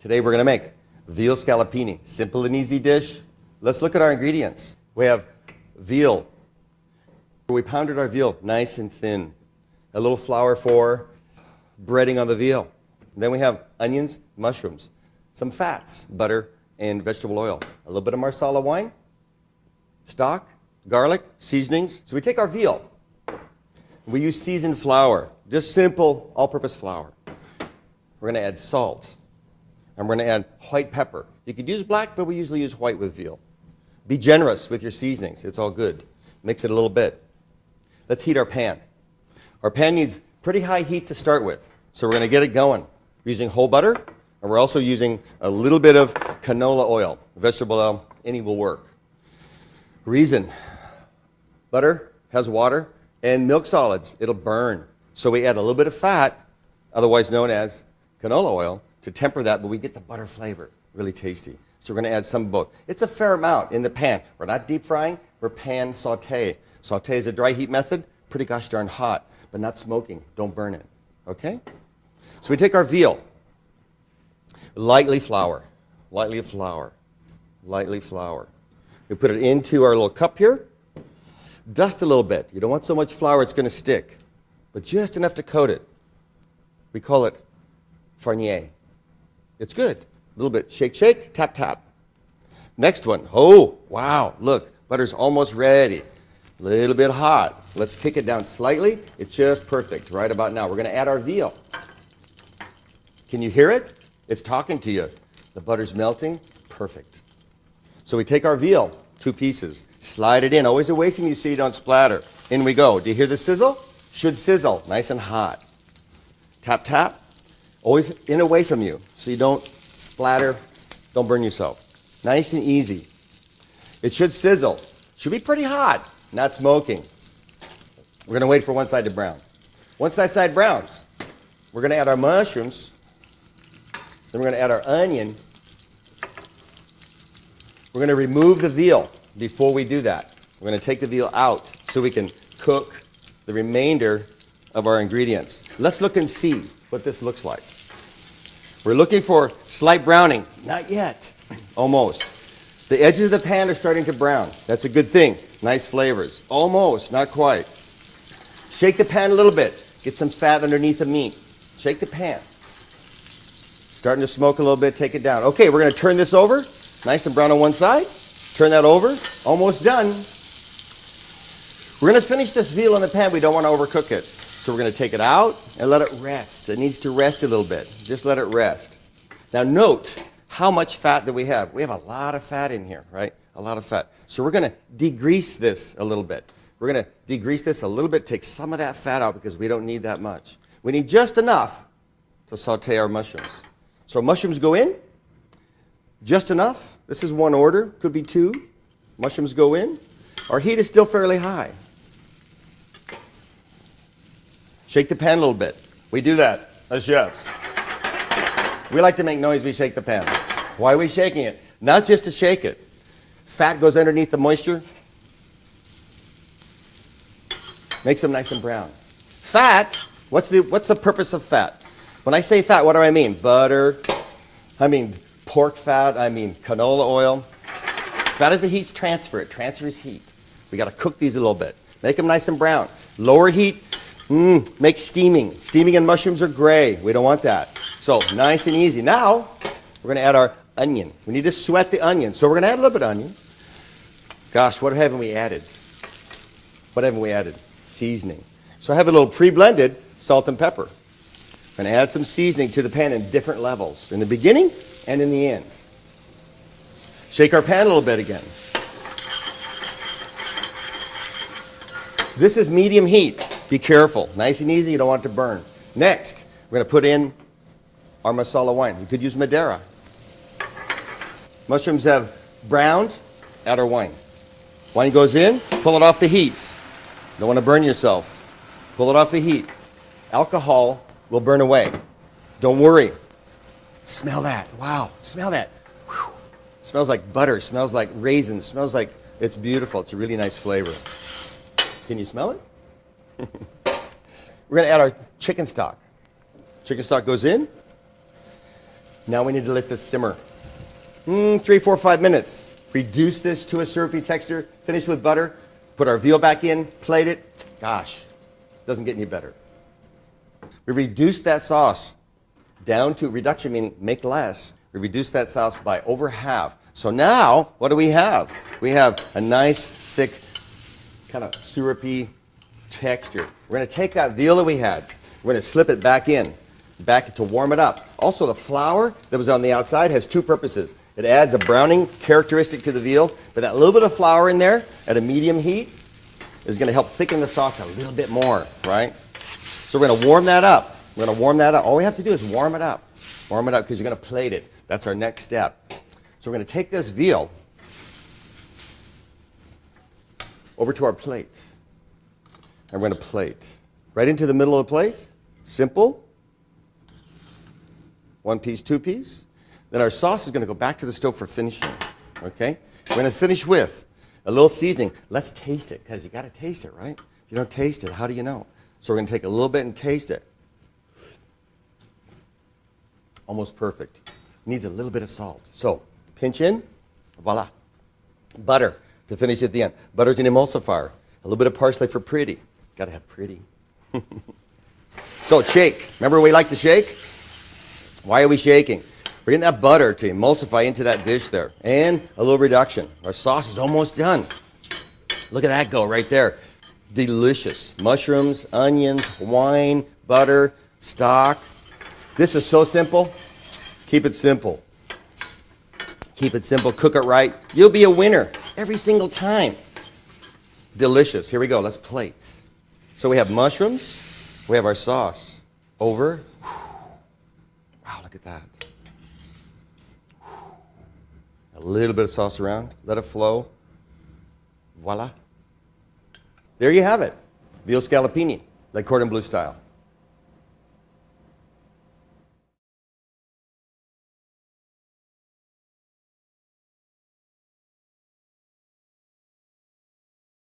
Today we're going to make veal scalopini. Simple and easy dish. Let's look at our ingredients. We have veal. We pounded our veal nice and thin. A little flour for breading on the veal. Then we have onions, mushrooms, some fats, butter, and vegetable oil. A little bit of Marsala wine, stock, garlic, seasonings. So we take our veal. We use seasoned flour, just simple all-purpose flour. We're going to add salt. And we're going to add white pepper. You could use black, but we usually use white with veal. Be generous with your seasonings. It's all good. Mix it a little bit. Let's heat our pan. Our pan needs pretty high heat to start with. So we're going to get it going. We're using whole butter, and we're also using a little bit of canola oil. Vegetable oil, any will work. Reason, butter has water and milk solids. It'll burn. So we add a little bit of fat, otherwise known as canola oil, to temper that, but we get the butter flavor. Really tasty. So we're going to add some of both. It's a fair amount in the pan. We're not deep frying, we're pan saute. Saute is a dry heat method, pretty gosh darn hot, but not smoking. Don't burn it. Okay? So we take our veal, lightly flour. We put it into our little cup here. Dust a little bit. You don't want so much flour it's going to stick, but just enough to coat it. We call it farnier. It's good. A little bit. Shake, shake, tap, tap. Next one. Oh, wow. Look, butter's almost ready. A little bit hot. Let's kick it down slightly. It's just perfect right about now. We're going to add our veal. Can you hear it? It's talking to you. The butter's melting. Perfect. So we take our veal, 2 pieces, slide it in, always away from you so you don't splatter. In we go. Do you hear the sizzle? Should sizzle. Nice and hot. Tap, tap. Always in away from you so you don't splatter, don't burn yourself. Nice and easy. It should sizzle. Should be pretty hot, not smoking. We're going to wait for one side to brown. Once that side browns, we're going to add our mushrooms. Then we're going to add our onion. We're going to remove the veal before we do that. We're going to take the veal out so we can cook the remainder of our ingredients. Let's look and see what this looks like. We're looking for slight browning. Not yet. Almost. The edges of the pan are starting to brown. That's a good thing. Nice flavors. Almost. Not quite. Shake the pan a little bit. Get some fat underneath the meat. Shake the pan. Starting to smoke a little bit. Take it down. Okay, we're going to turn this over. Nice and brown on one side. Turn that over. Almost done. We're going to finish this veal in the pan. We don't want to overcook it. So we're going to take it out and let it rest. It needs to rest a little bit. Just let it rest. Now note how much fat that we have. We have a lot of fat in here, right? A lot of fat. So we're going to degrease this a little bit. We're going to degrease this a little bit, take some of that fat out because we don't need that much. We need just enough to saute our mushrooms. So mushrooms go in, just enough. This is one order, could be 2. Mushrooms go in. Our heat is still fairly high. Shake the pan a little bit. We do that as chefs. We like to make noise, we shake the pan. Why are we shaking it? Not just to shake it. Fat goes underneath the moisture. Makes them nice and brown. Fat, what's the purpose of fat? When I say fat, what do I mean? Butter, I mean pork fat, I mean canola oil. Fat is a heat transfer. It transfers heat. We got to cook these a little bit. Make them nice and brown. Lower heat. Make steaming. Steaming and mushrooms are gray. We don't want that. So nice and easy. Now, we're going to add our onion. We need to sweat the onion. So we're going to add a little bit of onion. Gosh, what haven't we added? What haven't we added? Seasoning. So I have a little pre-blended salt and pepper. I'm going to add some seasoning to the pan in different levels. In the beginning and in the end. Shake our pan a little bit again. This is medium heat. Be careful. Nice and easy. You don't want it to burn. Next, we're going to put in our Marsala wine. You could use Madeira. Mushrooms have browned. Add our wine. Wine goes in. Pull it off the heat. Don't want to burn yourself. Pull it off the heat. Alcohol will burn away. Don't worry. Smell that. Wow. Smell that. Whew. Smells like butter. Smells like raisins. Smells like it's beautiful. It's a really nice flavor. Can you smell it? We're going to add our chicken stock. Chicken stock goes in. Now we need to let this simmer. 3, 4, 5 minutes. Reduce this to a syrupy texture. Finish with butter. Put our veal back in. Plate it. Gosh, doesn't get any better. We reduced that sauce down to, reduction meaning make less. We reduced that sauce by over half. So now, what do we have? We have a nice, thick, kind of syrupy texture. We're going to take that veal that we had. We're going to slip it back in, back to warm it up. Also, the flour that was on the outside has two purposes. It adds a browning characteristic to the veal, but that little bit of flour in there at a medium heat is going to help thicken the sauce a little bit more, right? So we're going to warm that up. We're going to warm that up. All we have to do is warm it up. Warm it up because you're going to plate it. That's our next step. So we're going to take this veal over to our plate. And we're going to plate. Right into the middle of the plate. Simple. 1 piece, 2 piece. Then our sauce is going to go back to the stove for finishing. Okay? We're going to finish with a little seasoning. Let's taste it, because you got to taste it, right? If you don't taste it, how do you know? So we're going to take a little bit and taste it. Almost perfect. Needs a little bit of salt. So, pinch in. Voila. Butter to finish at the end. Butter's an emulsifier. A little bit of parsley for pretty. Got to have pretty. So, shake. Remember we like to shake? Why are we shaking? We're getting that butter to emulsify into that dish there. And a little reduction. Our sauce is almost done. Look at that go right there. Delicious. Mushrooms, onions, wine, butter, stock. This is so simple. Keep it simple. Keep it simple. Cook it right. You'll be a winner every single time. Delicious. Here we go. Let's plate. So we have mushrooms. We have our sauce. Over. Wow, look at that. A little bit of sauce around. Let it flow. Voila. There you have it. Veal scalopini, like Cordon Bleu style.